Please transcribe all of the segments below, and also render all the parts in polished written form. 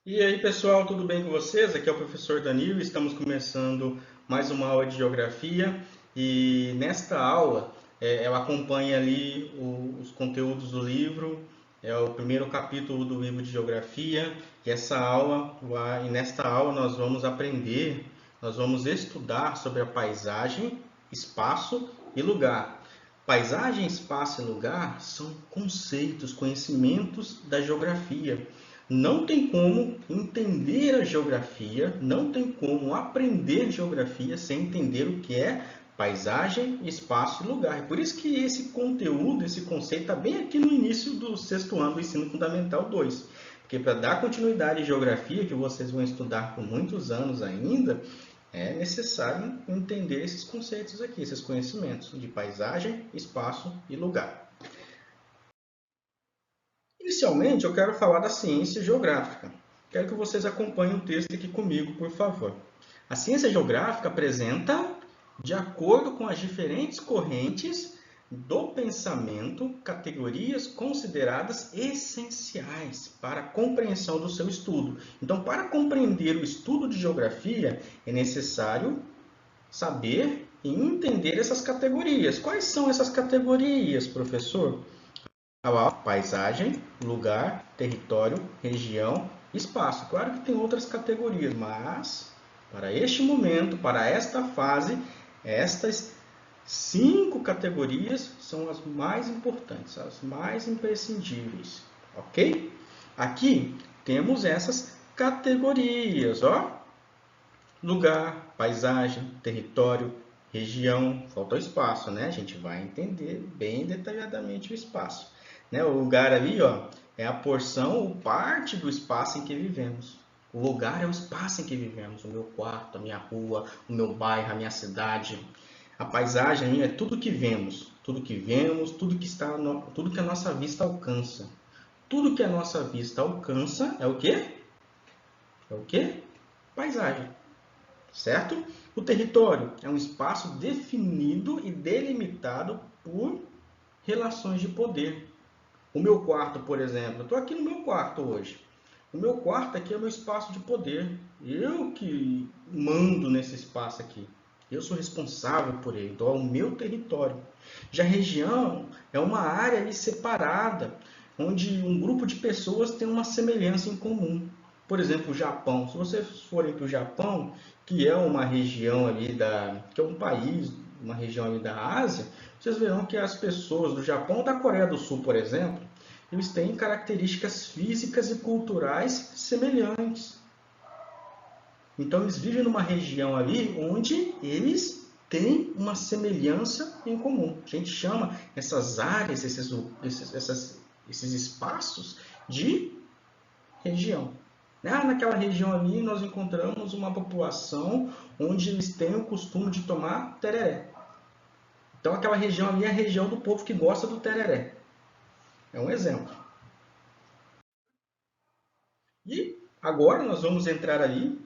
E aí, pessoal, tudo bem com vocês? Aqui é o professor Danilo, estamos começando mais uma aula de geografia e nesta aula ela acompanha ali os conteúdos do livro, é o primeiro capítulo do livro de geografia e nesta aula nós vamos aprender, nós vamos estudar sobre a paisagem, espaço e lugar. Paisagem, espaço e lugar são conceitos, conhecimentos da geografia. Não tem como entender a geografia, não tem como aprender geografia sem entender o que é paisagem, espaço e lugar. Por isso que esse conteúdo, esse conceito está bem aqui no início do sexto ano do Ensino Fundamental 2. Porque para dar continuidade à geografia, que vocês vão estudar por muitos anos ainda, é necessário entender esses conceitos aqui, esses conhecimentos de paisagem, espaço e lugar. Inicialmente, eu quero falar da ciência geográfica. Quero que vocês acompanhem o texto aqui comigo, por favor. A ciência geográfica apresenta, de acordo com as diferentes correntes do pensamento, categorias consideradas essenciais para a compreensão do seu estudo. Então, para compreender o estudo de geografia, é necessário saber e entender essas categorias. Quais são essas categorias, professor? Paisagem, lugar, território, região, espaço. Claro que tem outras categorias, mas para este momento, para esta fase, estas 5 categorias são as mais importantes, as mais imprescindíveis, ok? Aqui temos essas categorias, ó. Lugar, paisagem, território, região, falta o espaço, né? A gente vai entender bem detalhadamente o espaço. Né? O lugar ali, ó, é a porção ou parte do espaço em que vivemos. O lugar é o espaço em que vivemos, o meu quarto, a minha rua, o meu bairro, a minha cidade. A paisagem é tudo que vemos, tudo que está, tudo que a nossa vista alcança. Tudo que a nossa vista alcança é o quê? É o quê? Paisagem. Certo? O território é um espaço definido e delimitado por relações de poder. O meu quarto, por exemplo, eu estou aqui no meu quarto hoje. O meu quarto aqui é o meu espaço de poder. Eu que mando nesse espaço aqui. Eu sou responsável por ele, então é o meu território. Já a região é uma área ali separada, onde um grupo de pessoas tem uma semelhança em comum. Por exemplo, o Japão. Se vocês forem para o Japão, que é uma região ali que é um país, uma região ali da Ásia, vocês verão que as pessoas do Japão ou da Coreia do Sul, por exemplo, eles têm características físicas e culturais semelhantes. Então, eles vivem numa região ali onde eles têm uma semelhança em comum. A gente chama essas áreas, esses espaços de região. Naquela região ali, nós encontramos uma população onde eles têm o costume de tomar tereré. Então, aquela região ali é a região do povo que gosta do tereré. É um exemplo. E agora nós vamos entrar ali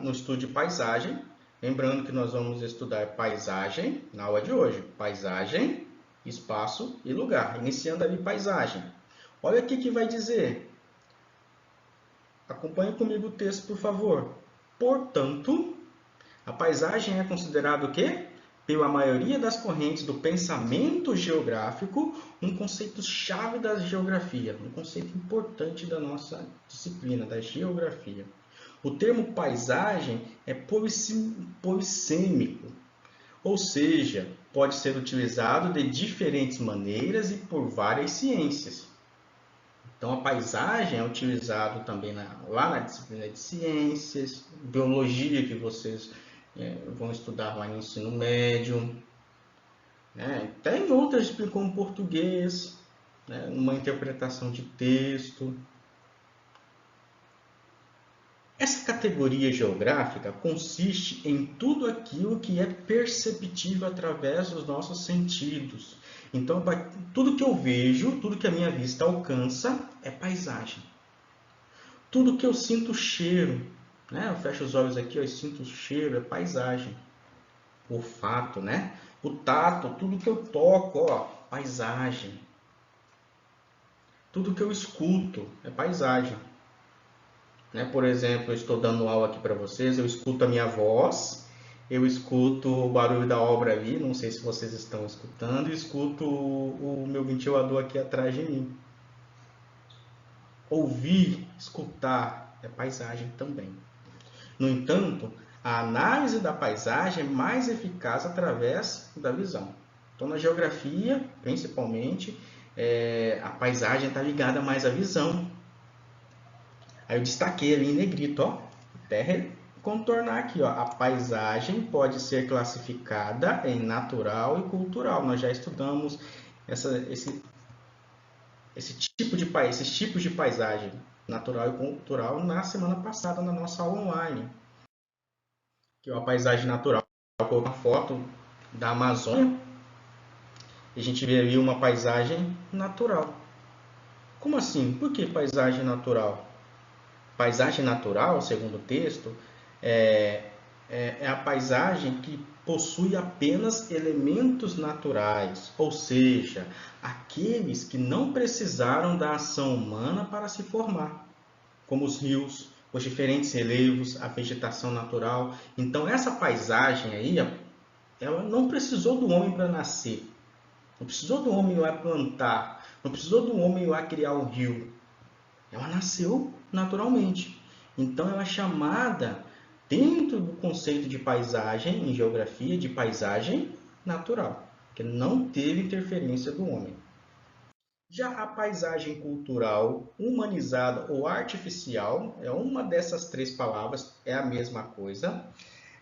no estudo de paisagem. Lembrando que nós vamos estudar paisagem na aula de hoje. Paisagem, espaço e lugar. Iniciando ali paisagem. Olha aqui que vai dizer. Acompanhe comigo o texto, por favor. Portanto, a paisagem é considerada o quê? Pela maioria das correntes do pensamento geográfico, um conceito-chave da geografia, um conceito importante da nossa disciplina, da geografia. O termo paisagem é polissêmico, ou seja, pode ser utilizado de diferentes maneiras e por várias ciências. Então, a paisagem é utilizado também lá na disciplina de ciências, biologia, que vocês vão estudar lá no ensino médio. Né? Tem outras como português, né? Uma interpretação de texto. Essa categoria geográfica consiste em tudo aquilo que é perceptível através dos nossos sentidos. Então, tudo que eu vejo, tudo que a minha vista alcança é paisagem. Tudo que eu sinto cheiro, né? Eu fecho os olhos aqui, eu sinto o cheiro, é paisagem. O olfato, né? O tato, tudo que eu toco, ó, paisagem. Tudo que eu escuto é paisagem. né? Por exemplo, eu estou dando aula aqui para vocês, eu escuto a minha voz, eu escuto o barulho da obra ali, não sei se vocês estão escutando, e escuto o meu ventilador aqui atrás de mim. Ouvir, escutar, é paisagem também. No entanto, a análise da paisagem é mais eficaz através da visão. Então, na geografia, principalmente, a paisagem está ligada mais à visão. Aí eu destaquei ali em negrito, ó, até contornar aqui, ó, a paisagem pode ser classificada em natural e cultural. Nós já estudamos esses tipos de paisagem natural e cultural na semana passada na nossa aula online. Que é a paisagem natural. Eu coloquei uma foto da Amazônia e a gente vê ali uma paisagem natural. Como assim? Por que paisagem natural? Paisagem natural, segundo o texto, é a paisagem que possui apenas elementos naturais, ou seja, aqueles que não precisaram da ação humana para se formar, como os rios, os diferentes relevos, a vegetação natural. Então, essa paisagem aí, ela não precisou do homem para nascer, não precisou do homem lá plantar, não precisou do homem lá criar o rio. Ela nasceu naturalmente. Então, ela é chamada, dentro do conceito de paisagem, em geografia, de paisagem natural, que não teve interferência do homem. Já a paisagem cultural, humanizada ou artificial, é uma dessas três palavras, é a mesma coisa,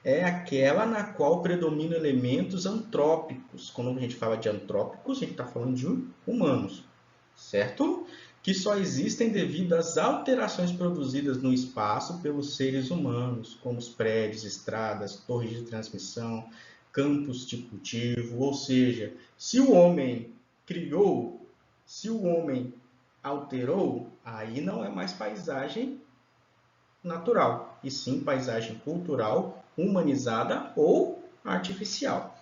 é aquela na qual predominam elementos antrópicos. Quando a gente fala de antrópicos, a gente está falando de humanos, certo? Que só existem devido às alterações produzidas no espaço pelos seres humanos, como os prédios, estradas, torres de transmissão, campos de cultivo. Ou seja, se o homem criou, se o homem alterou, aí não é mais paisagem natural, e sim paisagem cultural, humanizada ou artificial.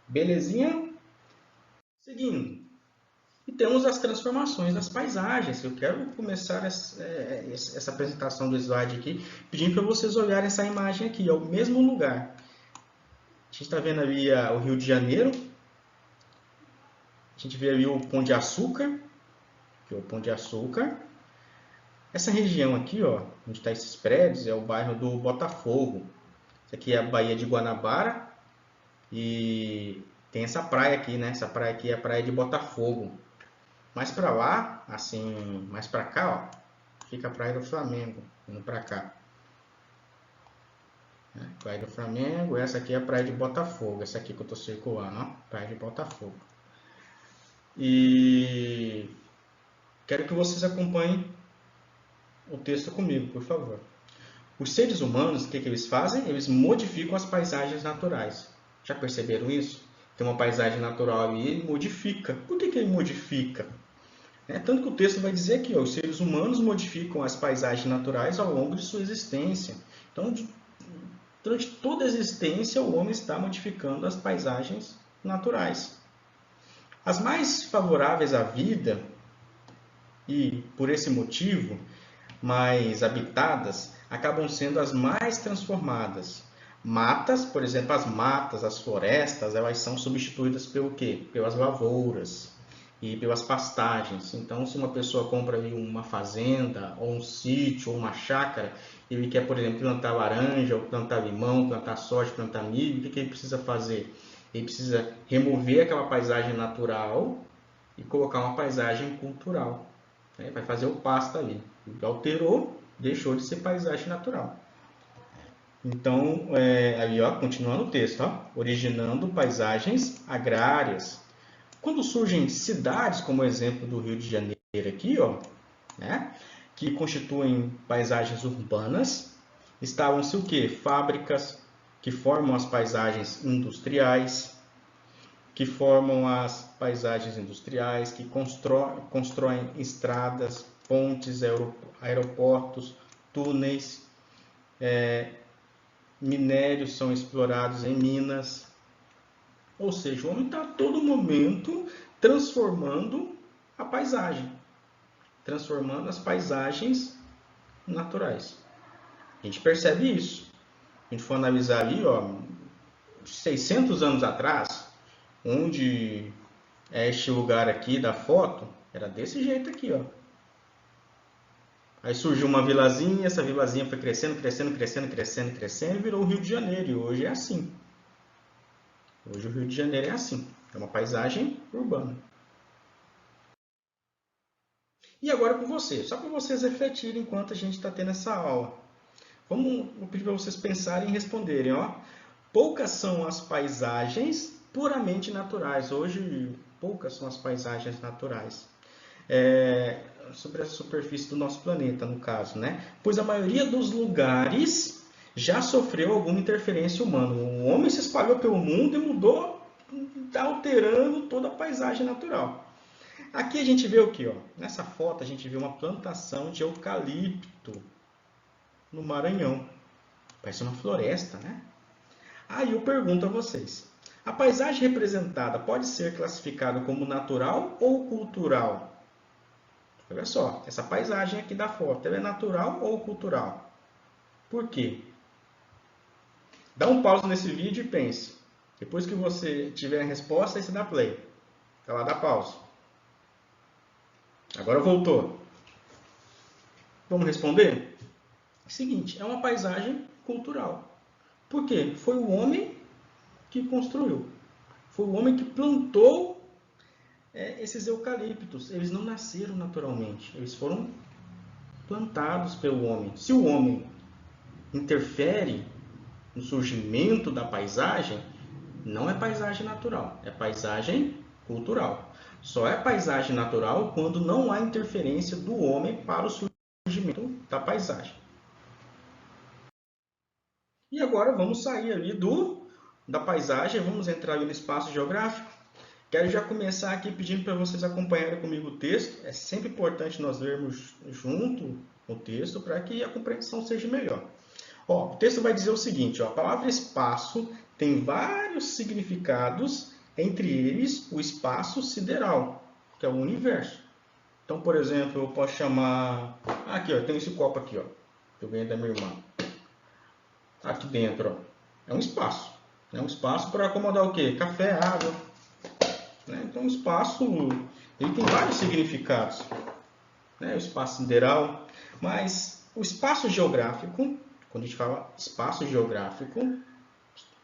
Belezinha? Seguindo. E temos as transformações das paisagens. Eu quero começar essa apresentação do slide aqui, pedindo para vocês olharem essa imagem aqui, é o mesmo lugar. A gente está vendo ali o Rio de Janeiro. A gente vê ali o Pão de Açúcar, que é o Pão de Açúcar. Essa região aqui, ó, onde está esses prédios, é o bairro do Botafogo. Isso aqui é a Baía de Guanabara e tem essa praia aqui, né? Essa praia aqui é a Praia de Botafogo. Mais para lá, assim, mais para cá, ó, fica a Praia do Flamengo, indo para cá. Praia do Flamengo, essa aqui é a Praia de Botafogo, essa aqui que eu estou circulando, ó, Praia de Botafogo. E quero que vocês acompanhem o texto comigo, por favor. Os seres humanos, o que eles fazem? Eles modificam as paisagens naturais. Já perceberam isso? Tem uma paisagem natural ali, ele modifica. Por que ele modifica? Tanto que o texto vai dizer que os seres humanos modificam as paisagens naturais ao longo de sua existência. Então, durante toda a existência, o homem está modificando as paisagens naturais. As mais favoráveis à vida, e por esse motivo, mais habitadas, acabam sendo as mais transformadas. Matas, por exemplo, as matas, as florestas, elas são substituídas pelo quê? Pelas lavouras e pelas pastagens. Então, se uma pessoa compra ali uma fazenda, ou um sítio, ou uma chácara, ele quer, por exemplo, plantar laranja, ou plantar limão, plantar soja, plantar milho, o que ele precisa fazer? Ele precisa remover aquela paisagem natural e colocar uma paisagem cultural. Vai fazer o pasto ali. Alterou, deixou de ser paisagem natural. Então, ali, ó, continuando o texto, ó, originando paisagens agrárias. Quando surgem cidades, como o exemplo do Rio de Janeiro aqui, ó, né, que constituem paisagens urbanas, estavam-se o quê? Fábricas que formam as paisagens industriais, que formam as paisagens industriais, que constroem estradas, pontes, aeroportos, túneis, minérios são explorados em minas. Ou seja, o homem está a todo momento transformando a paisagem, transformando as paisagens naturais. A gente percebe isso. A gente for analisar ali, ó, 600 anos atrás, onde é este lugar aqui da foto, era desse jeito aqui, ó. Aí surgiu uma vilazinha, essa vilazinha foi crescendo, crescendo, crescendo, crescendo, crescendo e virou o Rio de Janeiro. E hoje é assim. Hoje o Rio de Janeiro é assim. É uma paisagem urbana. E agora com você, só para vocês refletirem enquanto a gente está tendo essa aula. Vou pedir para vocês pensarem e responderem. Ó. Poucas são as paisagens puramente naturais. Hoje, poucas são as paisagens naturais. Sobre a superfície do nosso planeta, no caso, né? Pois a maioria dos lugares já sofreu alguma interferência humana. O homem se espalhou pelo mundo e mudou, está alterando toda a paisagem natural. Aqui a gente vê o que? Ó? Nessa foto a gente vê uma plantação de eucalipto no Maranhão. Parece uma floresta, né? Aí eu pergunto a vocês. A paisagem representada pode ser classificada como natural ou cultural? Olha só, essa paisagem aqui da foto, ela é natural ou cultural? Por quê? Dá um pause nesse vídeo e pense. Depois que você tiver a resposta, aí você dá play. Tá lá, dá pause. Agora voltou. Vamos responder? Seguinte, é uma paisagem cultural. Por quê? Foi o homem que construiu. Foi o homem que plantou esses eucaliptos. Eles não nasceram naturalmente. Eles foram plantados pelo homem. Se o homem interfere no surgimento da paisagem, não é paisagem natural, é paisagem cultural. Só é paisagem natural quando não há interferência do homem para o surgimento da paisagem. E agora vamos sair ali da paisagem, vamos entrar ali no espaço geográfico. Quero já começar aqui pedindo para vocês acompanharem comigo o texto. É sempre importante nós lermos junto o texto para que a compreensão seja melhor. Ó, o texto vai dizer o seguinte, ó, a palavra espaço tem vários significados, entre eles o espaço sideral, que é o universo. Então, por exemplo, eu posso chamar... Aqui, ó, eu tenho esse copo aqui, ó, que eu ganhei da minha irmã. Aqui dentro, ó, é um espaço. É um espaço para acomodar o quê? Café, água. Né? Então, o espaço ele tem vários significados. Né? O espaço sideral, mas o espaço geográfico, quando a gente fala espaço geográfico,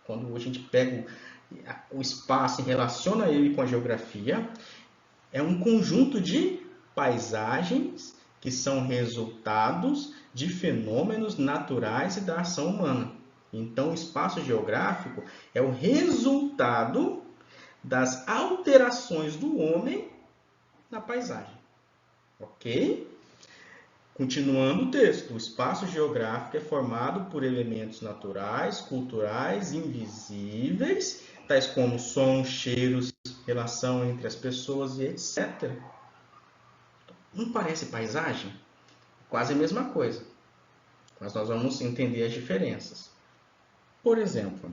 quando a gente pega o espaço e relaciona ele com a geografia, é um conjunto de paisagens que são resultados de fenômenos naturais e da ação humana. Então, o espaço geográfico é o resultado das alterações do homem na paisagem. Ok? Continuando o texto, o espaço geográfico é formado por elementos naturais, culturais, invisíveis, tais como sons, cheiros, relação entre as pessoas e etc. Não parece paisagem? Quase a mesma coisa, mas nós vamos entender as diferenças. Por exemplo,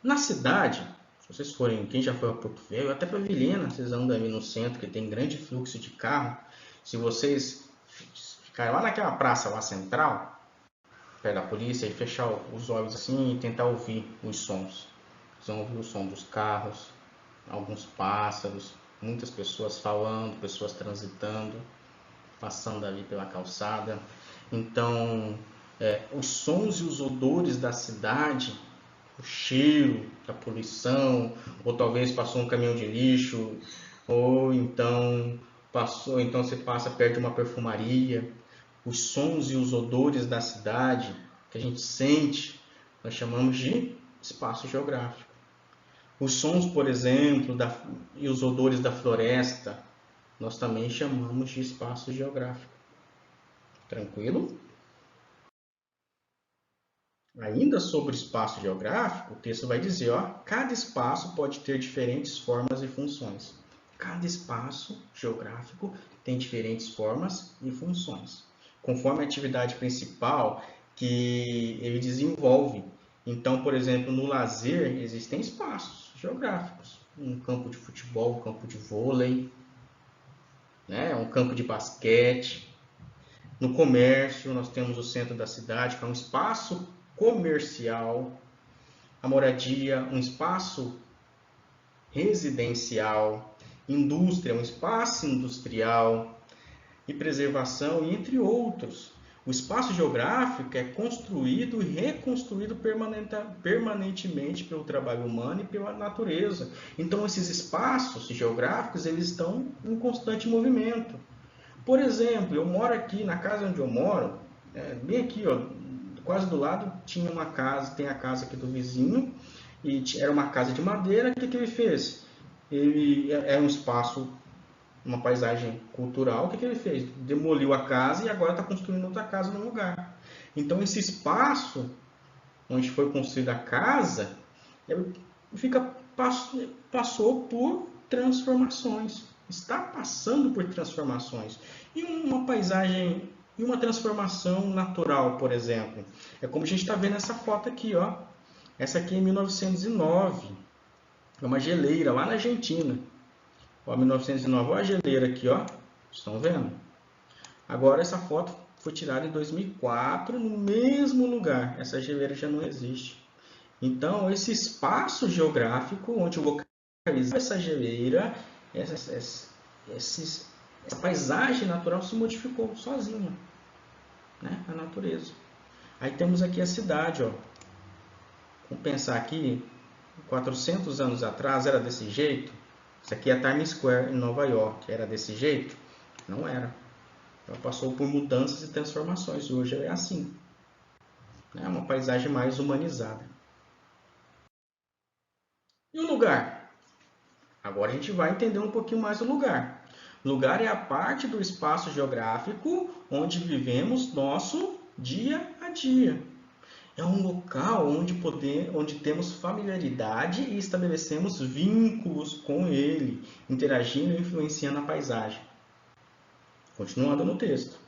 na cidade, se vocês forem, quem já foi a Porto Velho, até para Vilhena, vocês andam ali no centro, que tem grande fluxo de carro, se vocês ficarem lá naquela praça lá central, perto da polícia, e fechar os olhos assim e tentar ouvir os sons. Vocês vão ouvir o som dos carros, alguns pássaros, muitas pessoas falando, pessoas transitando, passando ali pela calçada. Então, os sons e os odores da cidade, o cheiro da poluição, ou talvez passou um caminhão de lixo, ou então você passa perto de uma perfumaria, os sons e os odores da cidade que a gente sente, nós chamamos de espaço geográfico. Os sons, por exemplo, e os odores da floresta, nós também chamamos de espaço geográfico. Tranquilo? Ainda sobre espaço geográfico, o texto vai dizer, ó, cada espaço pode ter diferentes formas e funções. Cada espaço geográfico tem diferentes formas e funções, conforme a atividade principal que ele desenvolve. Então, por exemplo, no lazer existem espaços geográficos, um campo de futebol, um campo de vôlei, né, um campo de basquete. No comércio, nós temos o centro da cidade, que é um espaço comercial. A moradia, um espaço residencial. Indústria, um espaço industrial. E preservação, entre outros. O espaço geográfico é construído e reconstruído permanentemente pelo trabalho humano e pela natureza. Então, esses espaços geográficos eles estão em constante movimento. Por exemplo, eu moro aqui, na casa onde eu moro, bem aqui, ó, quase do lado, tinha uma casa, tem a casa aqui do vizinho, e era uma casa de madeira. O que ele fez? Ele é um espaço, uma paisagem cultural. O que ele fez? Demoliu a casa e agora está construindo outra casa no lugar. Então, esse espaço onde foi construída a casa passou por transformações. Está passando por transformações. E uma paisagem, e uma transformação natural, por exemplo. É como a gente está vendo essa foto aqui, ó. Essa aqui é em 1909. É uma geleira lá na Argentina. Ó, 1909, olha a geleira aqui, ó. Estão vendo? Agora essa foto foi tirada em 2004 no mesmo lugar. Essa geleira já não existe. Então, esse espaço geográfico onde localiza essa geleira, essa paisagem natural se modificou sozinha, né? A natureza. Aí temos aqui a cidade, ó. Vamos pensar aqui, 400 anos atrás era desse jeito. Isso aqui é a Times Square em Nova York. Era desse jeito? Não era. Ela passou por mudanças e transformações. E hoje é assim. É uma paisagem mais humanizada. E o lugar? Agora a gente vai entender um pouquinho mais o lugar. Lugar é a parte do espaço geográfico onde vivemos nosso dia a dia. É um local onde temos familiaridade e estabelecemos vínculos com ele, interagindo e influenciando a paisagem. Continuando no texto.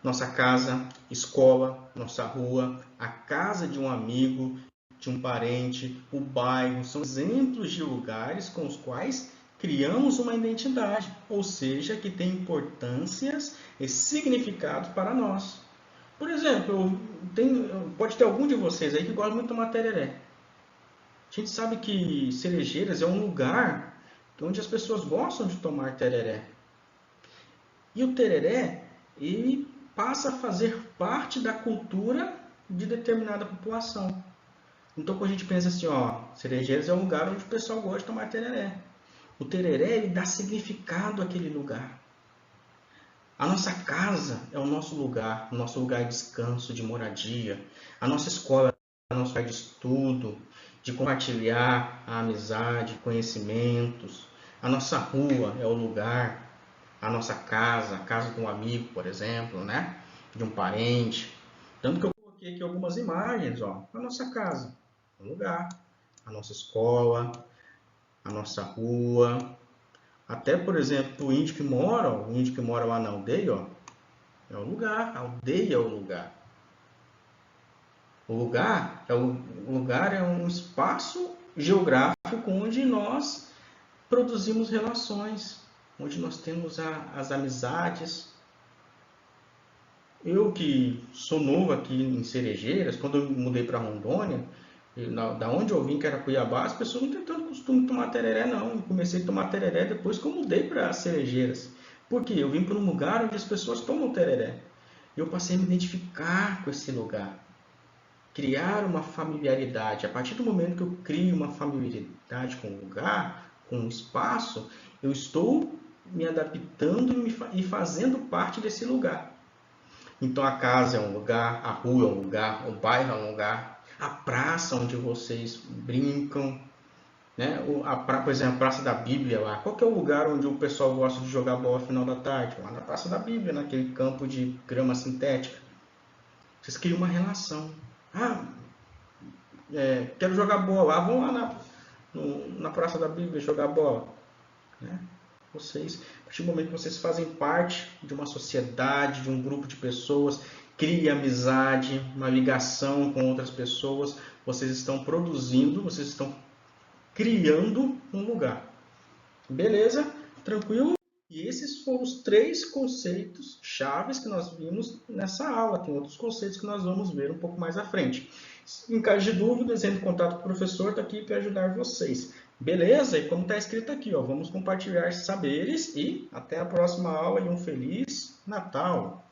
Nossa casa, escola, nossa rua, a casa de um amigo, de um parente, o bairro, são exemplos de lugares com os quais criamos uma identidade, ou seja, que tem importâncias e significados para nós. Por exemplo, pode ter algum de vocês aí que gosta muito de tomar tereré. A gente sabe que Cerejeiras é um lugar onde as pessoas gostam de tomar tereré. E o tereré, ele passa a fazer parte da cultura de determinada população. Então, quando a gente pensa assim, ó, Cerejeiras é um lugar onde o pessoal gosta de tomar tereré. O tereré, ele dá significado àquele lugar. A nossa casa é o nosso lugar de descanso, de moradia. A nossa escola é o nosso lugar de estudo, de compartilhar a amizade, conhecimentos. A nossa rua é o lugar, a nossa casa, a casa de um amigo, por exemplo, né? De um parente. Tanto que eu coloquei aqui algumas imagens, ó. A nossa casa, um lugar. A nossa escola, a nossa rua. Até, por exemplo, o índio que mora lá na aldeia, ó, é o lugar. A aldeia é o lugar. O lugar é um espaço geográfico onde nós produzimos relações, onde nós temos as amizades. Eu que sou novo aqui em Cerejeiras, quando eu mudei para Rondônia, da onde eu vim, que era Cuiabá, as pessoas não têm tanto costume de tomar tereré, não. Eu comecei a tomar tereré depois que eu mudei para Cerejeiras. Por quê? Eu vim para um lugar onde as pessoas tomam tereré. E eu passei a me identificar com esse lugar. Criar uma familiaridade. A partir do momento que eu crio uma familiaridade com o lugar, com o espaço, eu estou me adaptando e fazendo parte desse lugar. Então a casa é um lugar, a rua é um lugar, o bairro é um lugar, a praça onde vocês brincam, né? Por exemplo, a Praça da Bíblia lá. Qual que é o lugar onde o pessoal gosta de jogar bola no final da tarde? Lá na Praça da Bíblia, naquele campo de grama sintética. Vocês criam uma relação. Quero jogar bola. Vão lá na Praça da Bíblia jogar bola. Né? A partir do momento que vocês fazem parte de uma sociedade, de um grupo de pessoas, cria amizade, uma ligação com outras pessoas, vocês estão produzindo, vocês estão criando um lugar. Beleza? Tranquilo? E esses foram os 3 conceitos chaves que nós vimos nessa aula. Tem outros conceitos que nós vamos ver um pouco mais à frente. Em caso de dúvidas, entre em contato com o professor, está aqui para ajudar vocês. Beleza? E como está escrito aqui, ó, vamos compartilhar saberes e até a próxima aula e um Feliz Natal!